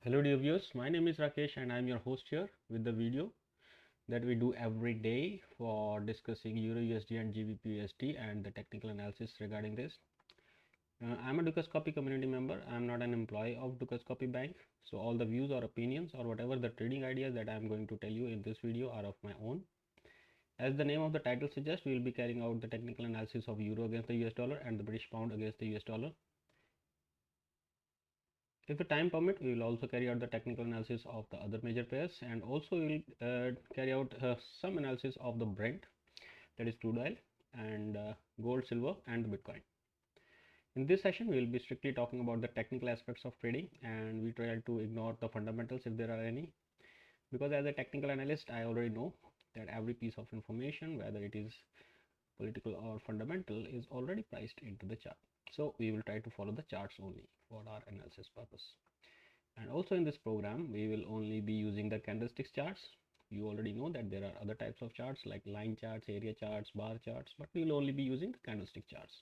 Hello dear viewers, my name is Rakesh and I am your host here with the video that we do every day for discussing Euro USD and GBP USD and the technical analysis regarding this. I am a Dukascopy community member. I am not an employee of Dukascopy Bank. So all the views or opinions or whatever the trading ideas that I am going to tell you in this video are of my own. As the name of the title suggests, we will be carrying out the technical analysis of Euro against the US dollar and the British pound against the US dollar. If the time permit, we will also carry out the technical analysis of the other major pairs, and also we will carry out some analysis of the Brent, that is crude oil, and gold, silver, and the Bitcoin. In this session, we will be strictly talking about the technical aspects of trading, and we try to ignore the fundamentals if there are any, because as a technical analyst, I already know that every piece of information, whether it is political or fundamental, is already priced into the chart. So we will try to follow the charts only for our analysis purpose. And also in this program, we will only be using the candlesticks charts. You already know that there are other types of charts like line charts, area charts, bar charts, but we will only be using the candlestick charts.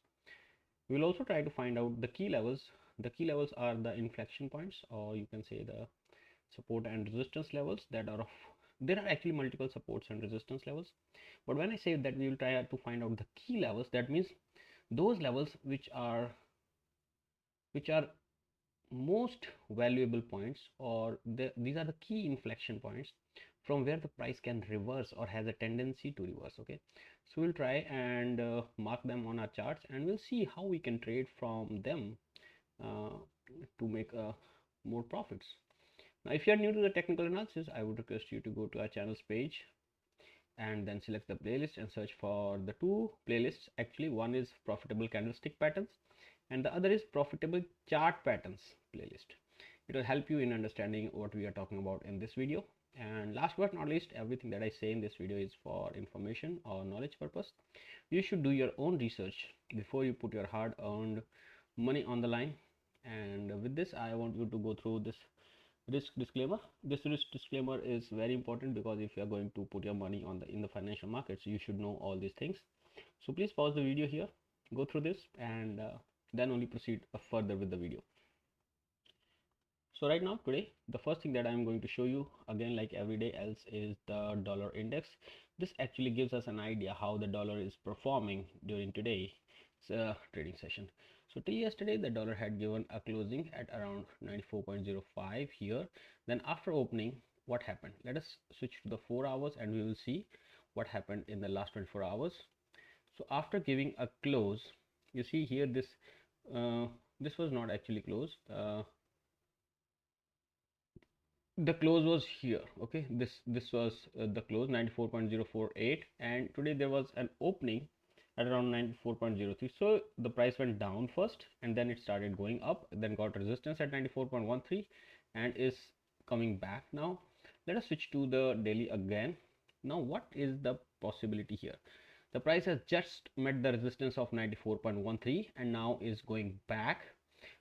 We will also try to find out the key levels. The key levels are the inflection points, or you can say the support and resistance levels that are of, there are actually multiple supports and resistance levels. But when I say that we will try to find out the key levels, that means those levels which are most valuable points, or these are the key inflection points from where the price can reverse or has a tendency to reverse. Okay, so we'll try and mark them on our charts, and we'll see how we can trade from them to make more profits. Now if you are new to the technical analysis, I would request you to go to our channel's page and then select the playlist and search for the two playlists. Actually, one is profitable candlestick patterns and the other is profitable chart patterns playlist. It will help you in understanding what we are talking about in this video. And last but not least, everything that I say in this video is for information or knowledge purpose. You should do your own research before you put your hard-earned money on the line. And with this, I want you to go through this risk disclaimer. This risk disclaimer is very important because if you are going to put your money on in the financial markets, you should know all these things. So please pause the video here, go through this, and then only proceed further with the video. So right now, today, the first thing that I'm going to show you, again like every day else, is the dollar index. This actually gives us an idea how the dollar is performing during today's trading session. So till yesterday, the dollar had given a closing at around 94.05 here. Then after opening, what happened? Let us switch to the 4 hours and we will see what happened in the last 24 hours. So after giving a close, you see here this was not actually closed. The close was here. Okay, this was the close 94.048, and today there was an opening at around 94.03. so the price went down first and then it started going up, then got resistance at 94.13 and is coming back. Now let us switch to the daily again. Now what is the possibility here? The price has just met the resistance of 94.13 and now is going back.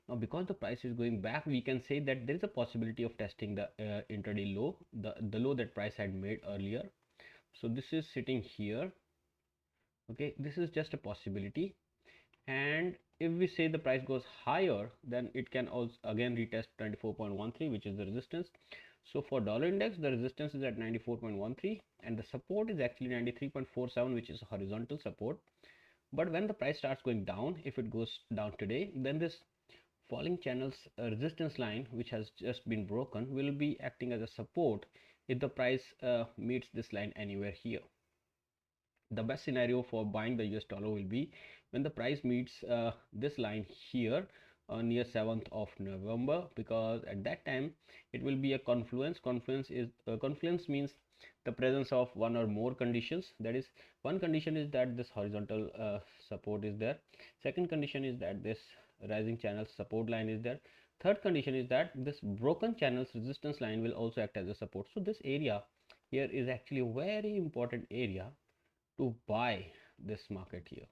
Now because the price is going back, we can say that there is a possibility of testing the intraday low, the low that price had made earlier. So this is sitting here. Okay, this is just a possibility, and if we say the price goes higher, then it can also again retest 94.13, which is the resistance. So for dollar index, the resistance is at 94.13 and the support is actually 93.47, which is horizontal support. But when the price starts going down, if it goes down today, then this falling channel's resistance line, which has just been broken, will be acting as a support if the price meets this line anywhere here. The best scenario for buying the US dollar will be when the price meets this line here near 7th of November, because at that time it will be a confluence. Confluence means the presence of one or more conditions. That is, one condition is that this horizontal support is there. Second condition is that this rising channel support line is there. Third condition is that this broken channel's resistance line will also act as a support. So this area here is actually a very important area to buy this market here.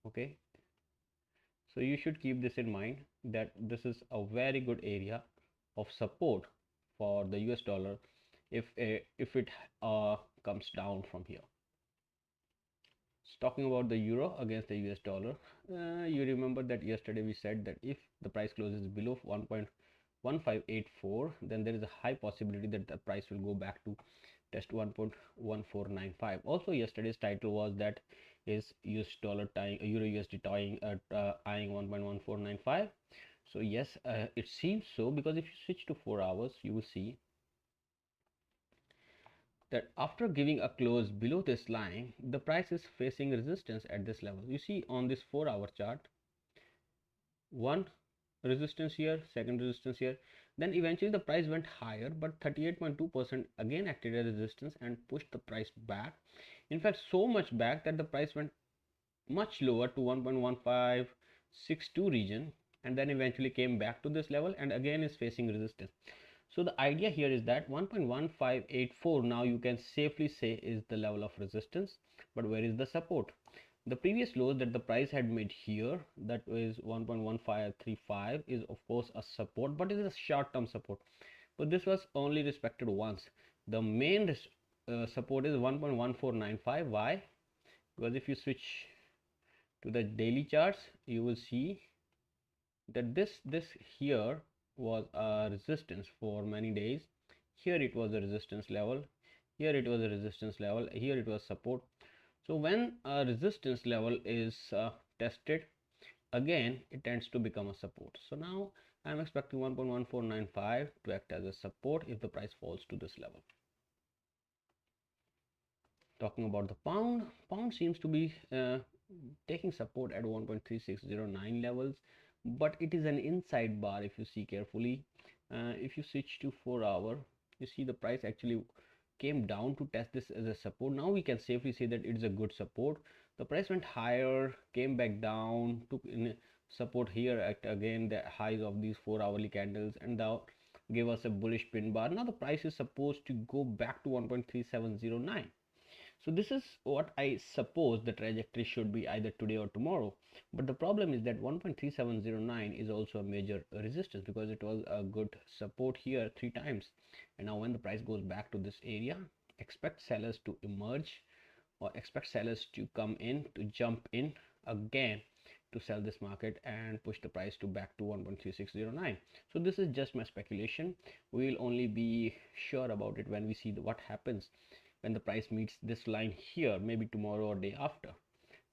Okay, so you should keep this in mind, that this is a very good area of support for the US dollar if it comes down from here. So talking about the euro against the US dollar, you remember that yesterday we said that if the price closes below 1584, then there is a high possibility that the price will go back to test 1.1495. Also, yesterday's title was that is US dollar tying Euro USD tying eyeing 1.1495. So yes, it seems so, because if you switch to 4 hours, you will see that after giving a close below this line, the price is facing resistance at this level. You see on this 4-hour chart, one resistance here, second resistance here, then eventually the price went higher, but 38.2% again acted as resistance and pushed the price back. In fact, so much back that the price went much lower to 1.1562 region, and then eventually came back to this level and again is facing resistance. So the idea here is that 1.1584 now you can safely say is the level of resistance, but where is the support? The previous lows that the price had made here, that is 1.1535, is of course a support, but it is a short-term support. But this was only respected once. The main support is 1.1495. Why? Because if you switch to the daily charts, you will see that this here was a resistance for many days. Here it was a resistance level, here it was a resistance level, here it was support. So when a resistance level is tested, again it tends to become a support. So now I am expecting 1.1495 to act as a support if the price falls to this level. Talking about the pound seems to be taking support at 1.3609 levels, but it is an inside bar. If you see carefully, if you switch to 4 hour, you see the price actually came down to test this as a support. Now we can safely say that it is a good support. The price went higher, came back down, took in support here at again the highs of these 4 hourly candles, and now give us a bullish pin bar. Now the price is supposed to go back to 1.3709. So this is what I suppose the trajectory should be, either today or tomorrow. But the problem is that 1.3709 is also a major resistance, because it was a good support here 3 times. And now when the price goes back to this area, expect sellers to emerge, or expect sellers to come in, to jump in again to sell this market and push the price to back to 1.3609. So this is just my speculation. We will only be sure about it when we see what happens when the price meets this line here, maybe tomorrow or day after.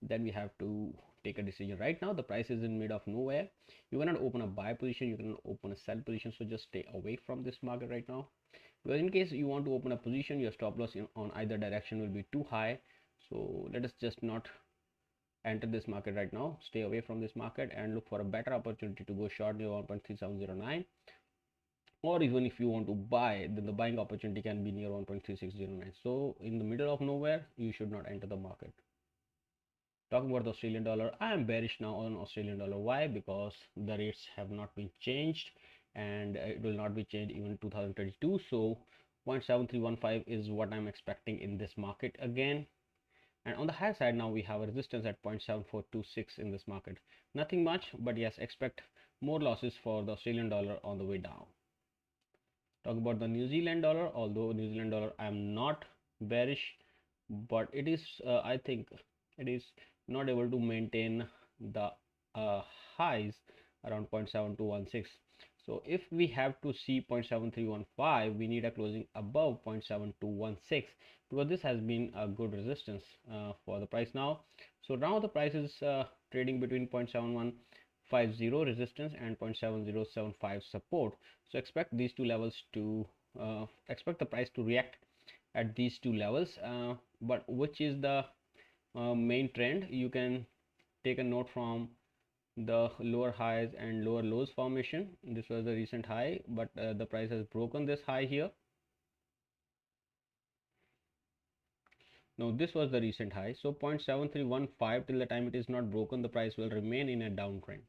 Then we have to take a decision. Right now the price is in mid of nowhere. You cannot open a buy position, you cannot open a sell position, so just stay away from this market right now, because in case you want to open a position, your stop loss on either direction will be too high. So let us just not enter this market right now. Stay away from this market and look for a better opportunity to go short near 1.3709, or even if you want to buy, then the buying opportunity can be near 1.3609. So in the middle of nowhere, you should not enter the market. Talking about the Australian dollar, I am bearish now on Australian dollar. Why? Because the rates have not been changed, and it will not be changed even in 2022. So 0.7315 is what I'm expecting in this market again. And on the higher side, now we have a resistance at 0.7426 in this market. Nothing much, but yes, expect more losses for the Australian dollar on the way down. Talk about the New Zealand dollar. Although New Zealand dollar I am not bearish, but it is I think it is not able to maintain the highs around 0.7216. So if we have to see 0.7315, we need a closing above 0.7216, because this has been a good resistance for the price now. So now the price is trading between 0.7150 resistance and 0.7075 support. So expect these two levels to expect the price to react at these two levels, but which is the main trend? You can take a note from the lower highs and lower lows formation. This was the recent high, but the price has broken this high here. Now this was the recent high. So 0.7315, till the time it is not broken, the price will remain in a downtrend.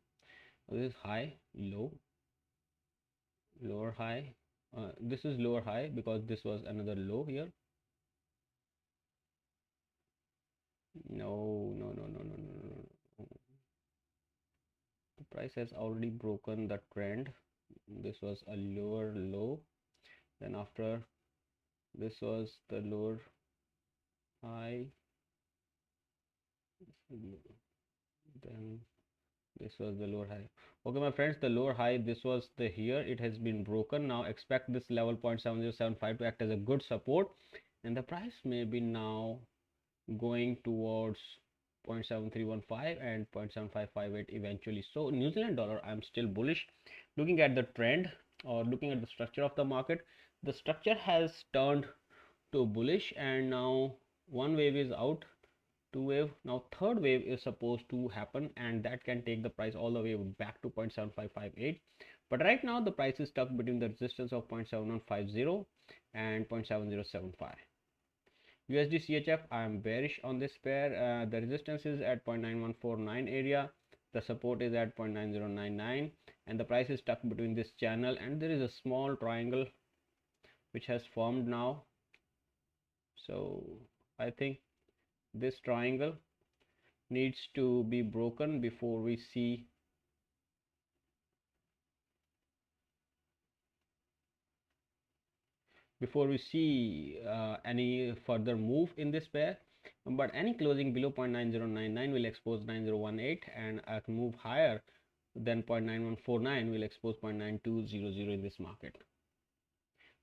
This is high, low, lower high. This is lower high because this was another low here. No. The price has already broken the trend. This was a lower low, then after this was the lower high, then This was the lower high. Okay, my friends, the lower high, this was the here. It has been broken. Now expect this level 0.7075 to act as a good support, and the price may be now going towards 0.7315 and 0.7558 eventually. So New Zealand dollar, I'm still bullish. Looking at the trend or looking at the structure of the market, the structure has turned to bullish, and now one wave is out, two wave, now third wave is supposed to happen, and that can take the price all the way back to 0.7558. But right now the price is stuck between the resistance of 0.7150 and 0.7075. USD CHF, I am bearish on this pair. The resistance is at 0.9149 area, the support is at 0.9099, and the price is stuck between this channel, and there is a small triangle which has formed now. So I think this triangle needs to be broken before we see any further move in this pair. But any closing below 0.9099 will expose 9018, and a move higher than 0.9149 will expose 0.9200 in this market.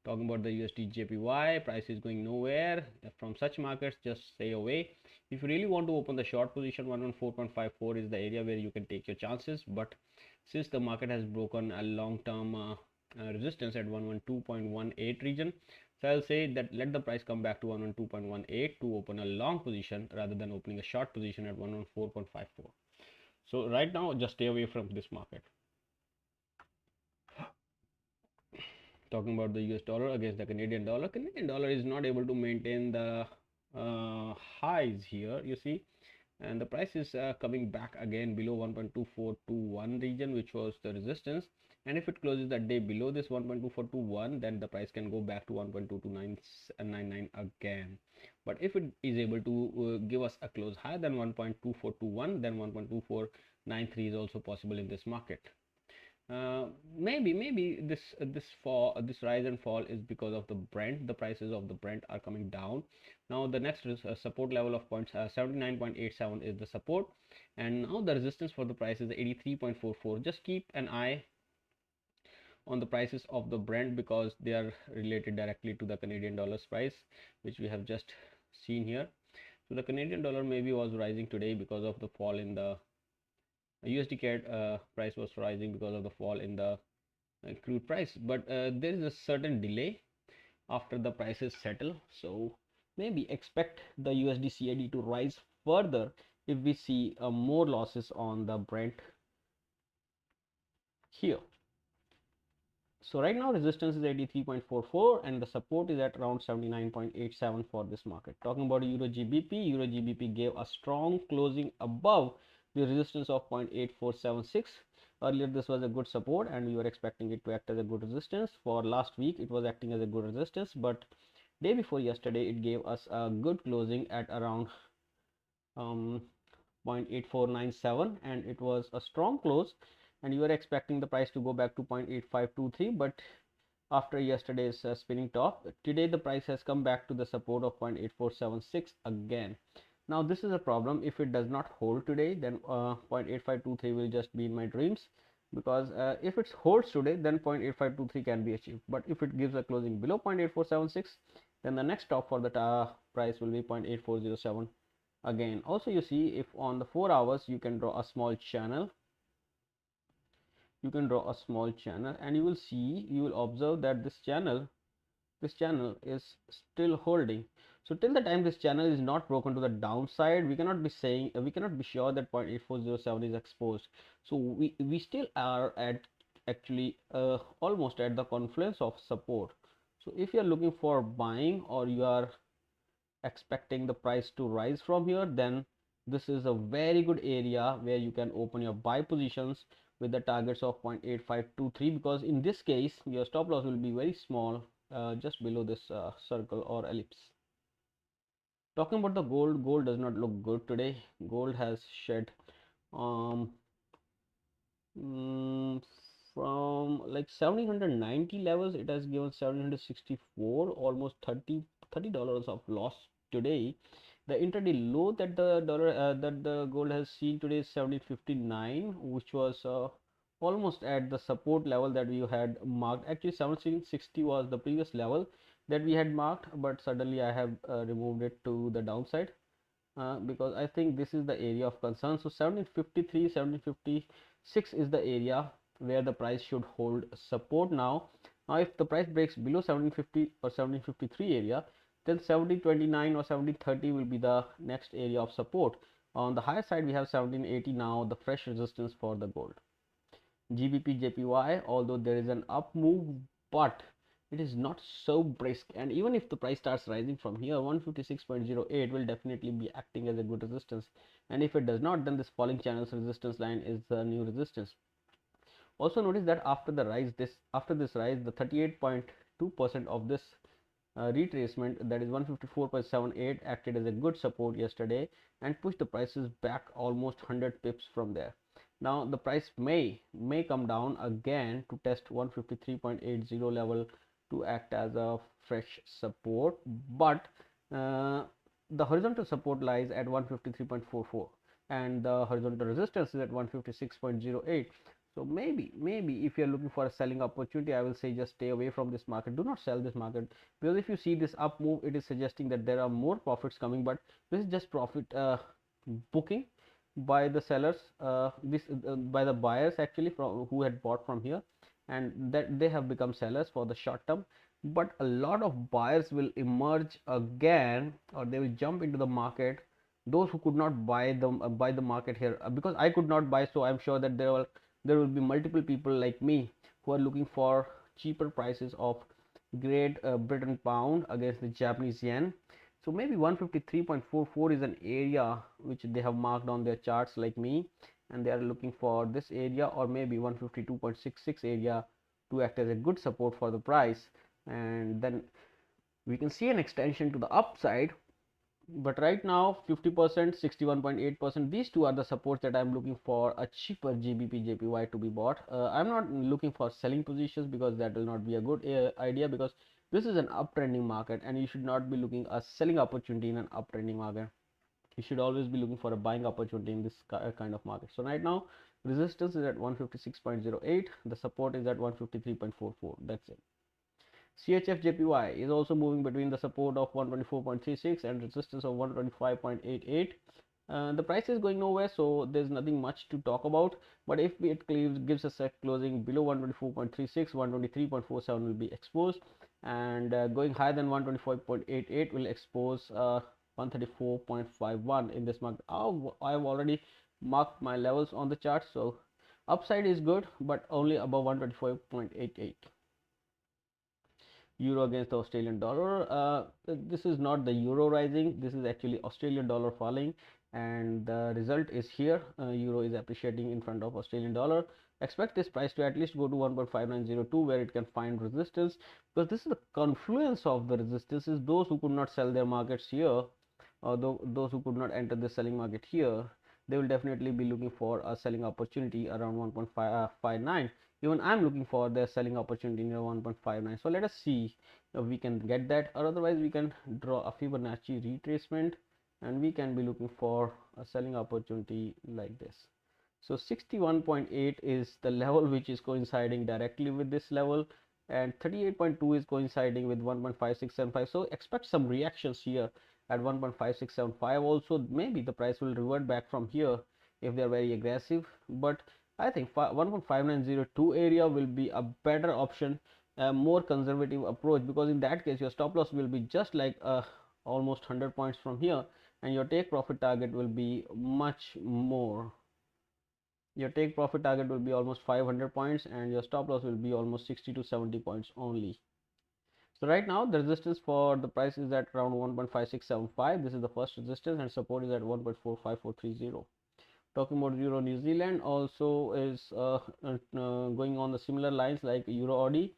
Talking about the USD JPY, price is going nowhere. From such markets, just stay away. If you really want to open the short position, 114.54 is the area where you can take your chances. But since the market has broken a long-term resistance at 112.18 region, so I'll say that let the price come back to 112.18 to open a long position rather than opening a short position at 114.54. So right now, just stay away from this market. Talking about the US dollar against the Canadian dollar is not able to maintain the highs here, you see, and the price is coming back again below 1.2421 region, which was the resistance. And if it closes the day below this 1.2421, then the price can go back to 1.2299 again. But if it is able to give us a close higher than 1.2421, then 1.2493 is also possible in this market. Maybe this rise and fall is because of the Brent. The prices of the Brent are coming down. Now the next support level of 79.87 is the support, and now the resistance for the price is 83.44. Just keep an eye on the prices of the Brent because they are related directly to the Canadian dollar's price, which we have just seen here. So the Canadian dollar maybe was rising today because of the fall in the USD CAD price was rising because of the fall in the crude price, but there is a certain delay after the prices settle. So maybe expect the USD CAD to rise further if we see more losses on the Brent here. So right now resistance is 83.44 and the support is at around 79.87 for this market. Talking about Euro GBP gave a strong closing above the resistance of 0.8476. Earlier this was a good support and we were expecting it to act as a good resistance. For last week it was acting as a good resistance, but day before yesterday it gave us a good closing at around 0.8497 and it was a strong close, and you were expecting the price to go back to 0.8523, but after yesterday's spinning top, today the price has come back to the support of 0.8476 again. Now this is a problem. If it does not hold today, then 0.8523 will just be in my dreams, because if it holds today, then 0.8523 can be achieved. But if it gives a closing below 0.8476, then the next stop for the price will be 0.8407 again. Also you see, if on the 4 hours you can draw a small channel, and you will observe that this channel is still holding. So till the time this channel is not broken to the downside, we cannot be sure that 0.8407 is exposed. So we still are at actually almost at the confluence of support. So if you are looking for buying or you are expecting the price to rise from here, then this is a very good area where you can open your buy positions with the targets of 0.8523, because in this case your stop loss will be very small, just below this circle or ellipse. Talking about the gold does not look good today. Gold has shed from like 1790 levels, it has given 764, almost $30 of loss today, The intraday low that the gold has seen today is 1759, which was almost at the support level that we had marked. Actually 1760 was the previous level that we had marked, but suddenly I have removed it to the downside because I think this is the area of concern. So 1753, 1756 is the area where the price should hold support now. Now if the price breaks below 1750 or 1753 area, then 1729 or 1730 will be the next area of support. On the higher side we have 1780 now, the fresh resistance for the gold. GBP JPY, although there is an up move, but it is not so brisk, and even if the price starts rising from here, 156.08 will definitely be acting as a good resistance, and if it does not, then this falling channel's resistance line is the new resistance. Also notice that after this rise, the 38.2% of this retracement, that is 154.78, acted as a good support yesterday and pushed the prices back almost 100 pips from there. Now the price may come down again to test 153.80 level to act as a fresh support, but the horizontal support lies at 153.44 and the horizontal resistance is at 156.08. So maybe if you are looking for a selling opportunity, I will say just stay away from this market. Do not sell this market, because if you see this up move, it is suggesting that there are more profits coming, but this is just profit booking by the sellers, by the buyers actually, from who had bought from here, and that they have become sellers for the short term. But a lot of buyers will emerge again, or they will jump into the market, those who could not buy the market here, because I could not buy. So I'm sure that there will be multiple people like me who are looking for cheaper prices of Great Britain pound against the Japanese yen. So maybe 153.44 is an area which they have marked on their charts like me, and they are looking for this area, or maybe 152.66 area to act as a good support for the price, and then we can see an extension to the upside. But right now 50%, 61.8%, these two are the supports that I'm looking for a cheaper GBP JPY to be bought. I'm not looking for selling positions, because that will not be a good idea, because this is an uptrending market and you should not be looking a selling opportunity in an uptrending market. You should always be looking for a buying opportunity in this kind of market. So right now resistance is at 156.08, the support is at 153.44. that's it. CHF JPY is also moving between the support of 124.36 and resistance of 125.88. The price is going nowhere, so there's nothing much to talk about. But if it gives a set closing below 124.36, 123.47 will be exposed, and going higher than 125.88 will expose 134.51 in this market. I've already marked my levels on the chart, so upside is good, but only above 125.88. Euro against the Australian dollar. This is not the euro rising, this is actually Australian dollar falling, and the result is here. Euro is appreciating in front of Australian dollar. Expect this price to at least go to 1.5902, where it can find resistance, because this is the confluence of the resistances. Those who could not sell their markets here, or those who could not enter the selling market here, they will definitely be looking for a selling opportunity around 1.59. Even I'm looking for the selling opportunity near 1.59. So let us see if we can get that, or otherwise we can draw a Fibonacci retracement and we can be looking for a selling opportunity like this. So 61.8 is the level which is coinciding directly with this level, and 38.2 is coinciding with 1.5675. so expect some reactions here at 1.5675. also maybe the price will revert back from here if they are very aggressive, but I think 1.5902 area will be a better option, a more conservative approach, because in that case your stop loss will be just like almost 100 points from here, and your take profit target will be much more. Your take profit target will be almost 500 points, and your stop loss will be almost 60 to 70 points only. So right now the resistance for the price is at around 1.5675. this is the first resistance, and support is at 1.45430. Talking about Euro New Zealand, also is going on the similar lines like Euro AUD,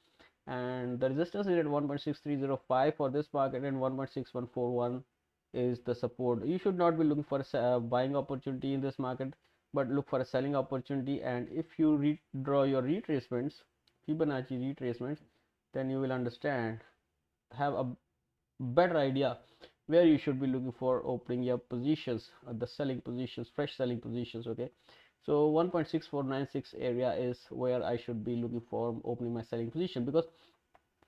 and the resistance is at 1.6305 for this market, and 1.6141 is the support. You should not be looking for a buying opportunity in this market, but look for a selling opportunity. And if you draw your retracements, Fibonacci retracements, then you will understand, have a better idea where you should be looking for opening your positions, the selling positions, fresh selling positions. Okay, so 1.6496 area is where I should be looking for opening my selling position, because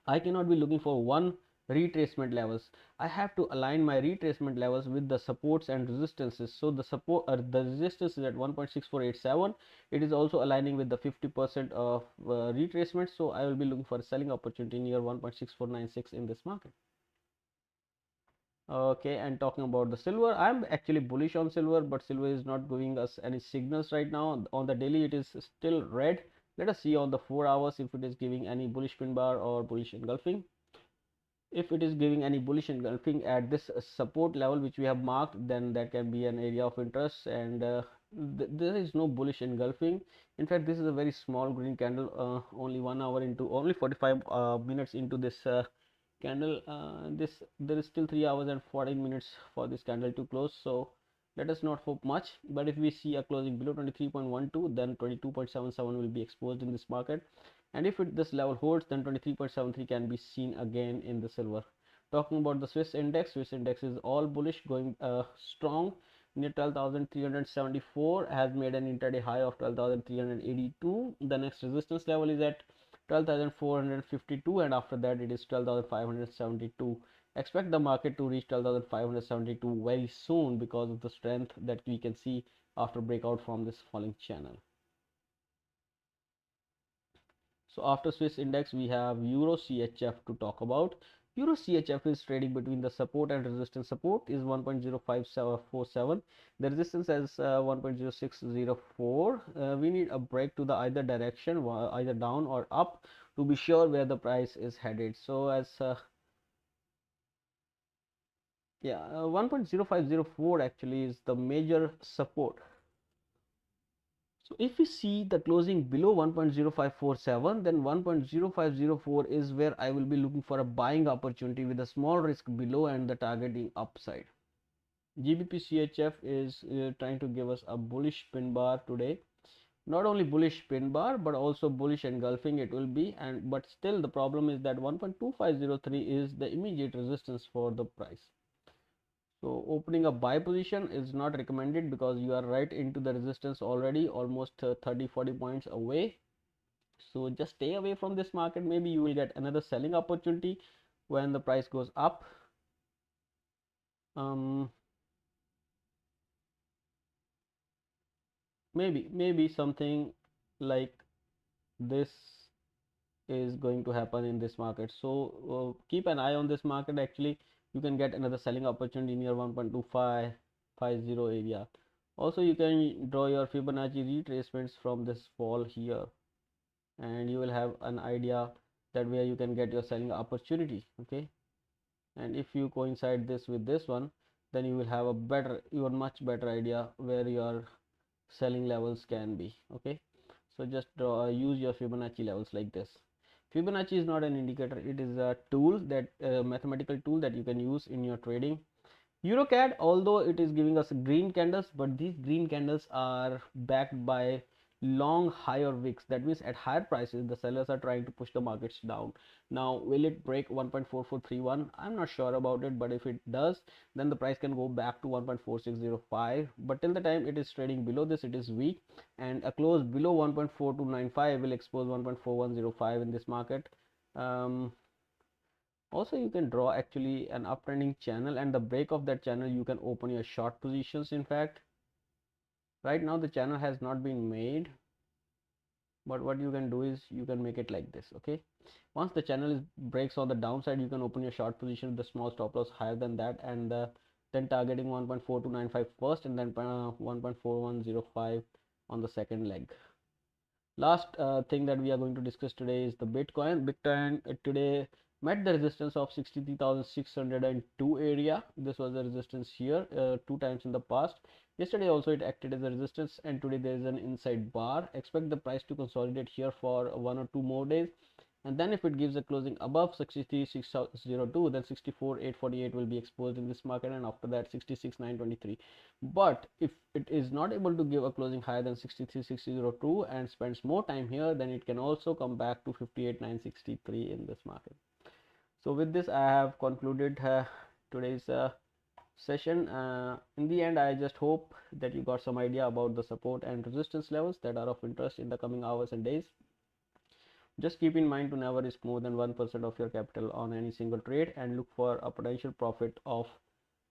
I cannot be looking for one retracement levels. I have to align my retracement levels with the supports and resistances. So the support, the resistance is at 1.6487. It is also aligning with the 50% of retracement. So I will be looking for a selling opportunity near 1.6496 in this market. Okay, and talking about the silver, I'm actually bullish on silver, but silver is not giving us any signals right now. On the daily, it is still red. Let us see on the 4 hours if it is giving any bullish pin bar or bullish engulfing. If it is giving any bullish engulfing at this support level which we have marked, then that can be an area of interest. And there is no bullish engulfing. In fact, this is a very small green candle, only 1 hour into, only 45 minutes into this candle. This there is still 3 hours and 14 minutes for this candle to close, so let us not hope much. But if we see a closing below 23.12, then 22.77 will be exposed in this market, and if this level holds, then 23.73 can be seen again in the silver. Talking about the Swiss index is all bullish, going strong near 12,374, has made an intraday high of 12,382. The next resistance level is at 12,452, and after that it is 12,572. Expect the market to reach 12,572 very soon because of the strength that we can see after breakout from this falling channel. So after Swiss index, we have Euro CHF to talk about. Euro CHF is trading between the support and resistance. Support is 1.0547. The resistance is 1.0604. We need a break to the either direction, either down or up, to be sure where the price is headed. So as 1.0504 actually is the major support. So if we see the closing below 1.0547, then 1.0504 is where I will be looking for a buying opportunity with a small risk below and the targeting upside. Gbp Chf is trying to give us a bullish pin bar today. Not only bullish pin bar, but also bullish engulfing it will be, and but still the problem is that 1.2503 is the immediate resistance for the price. So opening a buy position is not recommended because you are right into the resistance already, almost 30-40 points away. So just stay away from this market. Maybe you will get another selling opportunity when the price goes up. Maybe something like this is going to happen in this market. So keep an eye on this market. Actually, you can get another selling opportunity near 1.2550 area. Also, you can draw your Fibonacci retracements from this fall here, and you will have an idea that where you can get your selling opportunity. Okay, and if you coincide this with this one, then you will have a better, even much better idea where your selling levels can be. Okay, so just use your Fibonacci levels like this. Fibonacci is not an indicator, it is a tool, that mathematical tool that you can use in your trading. EuroCAD, although it is giving us green candles, but these green candles are backed by long higher wicks. That means at higher prices the sellers are trying to push the markets down. Now will it break 1.4431? I'm not sure about it, but if it does, then the price can go back to 1.4605, but till the time it is trading below this, it is weak, and a close below 1.4295 will expose 1.4105 in this market. Also, you can draw actually an uptrending channel, and the break of that channel you can open your short positions. In fact, right now the channel has not been made, but what you can do is you can make it like this. Okay, once the channel breaks on the downside, you can open your short position with the small stop loss higher than that, and then targeting 1.4295 first, and then 1.4105 on the second leg. Last thing that we are going to discuss today is the Bitcoin. Today met the resistance of 63,602 area. This was the resistance here two times in the past. Yesterday also it acted as a resistance, and today there is an inside bar. Expect the price to consolidate here for 1 or 2 more days, and then if it gives a closing above 63,602, then 64,848 will be exposed in this market, and after that 66,923. But if it is not able to give a closing higher than 63,602 and spends more time here, then it can also come back to 58,963 in this market. So with this I have concluded today's session. In the end, I just hope that you got some idea about the support and resistance levels that are of interest in the coming hours and days. Just keep in mind to never risk more than 1% of your capital on any single trade, and look for a potential profit of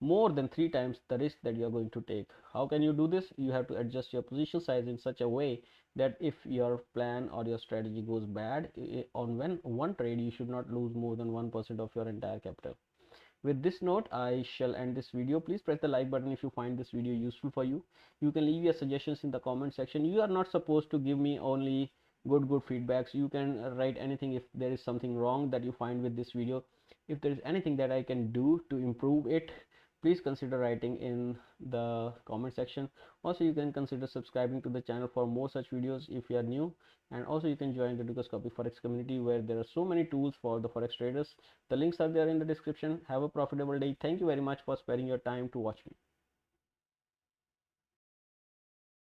more than 3 times the risk that you are going to take. How can you do this? You have to adjust your position size in such a way that if your plan or your strategy goes bad on one trade, you should not lose more than 1% of your entire capital. With this note, I shall end this video. Please press the like button if you find this video useful for you. You can leave your suggestions in the comment section. You are not supposed to give me only good feedbacks. You can write anything if there is something wrong that you find with this video. If there is anything that I can do to improve it, please consider writing in the comment section. Also, you can consider subscribing to the channel for more such videos if you are new, and also you can join the Gbp Forex community where there are so many tools for the forex traders. The links are there in the description. Have a profitable day. Thank you very much for sparing your time to watch me.